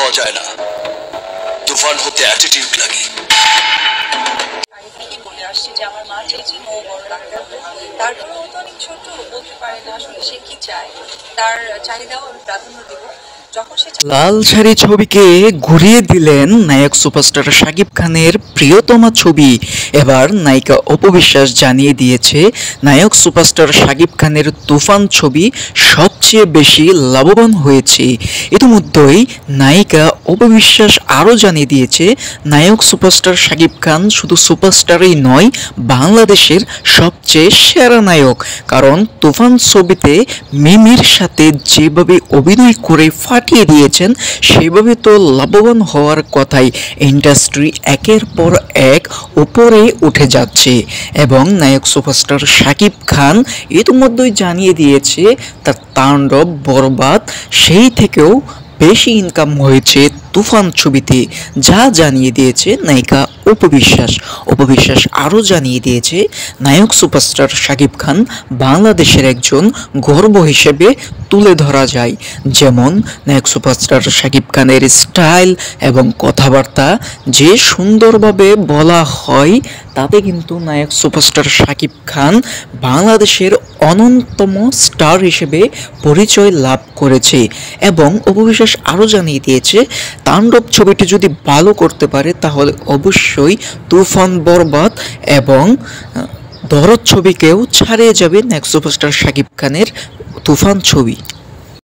পাওয়া যায় না, তুফান হতে অ্যাটিটিউড লাগে। বলে আসছে যে আমার মা চেয়েছিল ও বড় ডাক্তার, তারপরেও তো অনেক ছোট, বলতে পারে না আসলে সে কি চায়, তার চাহিদাও আমি প্রাধান্য দেব। লাল শাড়ি ছবিকে ঘুরিয়ে দিলেন নায়ক সুপারস্টার শাকিব খানের প্রিয়তমা ছবি। এবার নায়িকা অপু বিশ্বাস জানিয়ে দিয়েছে নায়ক সুপারস্টার শাকিব খানের তুফান ছবি সবচেয়ে বেশি লাভবান হয়েছে। ইতিমধ্যেই নায়িকা অপু বিশ্বাস আরও জানিয়ে দিয়েছে নায়ক সুপারস্টার শাকিব খান শুধু সুপারস্টারই নয়, বাংলাদেশের সবচেয়ে সেরা নায়ক। কারণ তুফান ছবিতে মিমির সাথে যেভাবে অভিনয় করে ফাটিয়ে দিয়েছেন, সেভাবে তো লাভবান হওয়ার কথাই। ইন্ডাস্ট্রি একের পর এক উপরে উঠে যাচ্ছে এবং নায়ক সুপারস্টার শাকিব খান ইতিমধ্যেই জানিয়ে দিয়েছে তার তাণ্ডব বরবাদ সেই থেকেও বেশি ইনকাম হয়েছে তুফান ছবিতে, যা জানিয়ে দিয়েছে নায়িকা অপু বিশ্বাস। অপু বিশ্বাস আরও জানিয়ে দিয়েছে নায়ক সুপারস্টার শাকিব খান বাংলাদেশের একজন গর্ব হিসেবে তুলে ধরা যায়। যেমন নায়ক সুপারস্টার শাকিব খানের স্টাইল এবং কথাবার্তা যে সুন্দরভাবে বলা হয়, তাতে কিন্তু নায়ক সুপারস্টার শাকিব খান বাংলাদেশের অন্যতম স্টার হিসেবে পরিচয় লাভ করেছে। এবং অপু বিশ্বাস আরও জানিয়ে দিয়েছে তাণ্ডব ছবিটি যদি ভালো করতে পারে তাহলে অবশ্যই তুফান, বরবাদ এবং দরদ ছবিকেও ছাড়িয়ে যাবে নায়ক সুপারস্টার শাকিব খানের তুফান ছবি।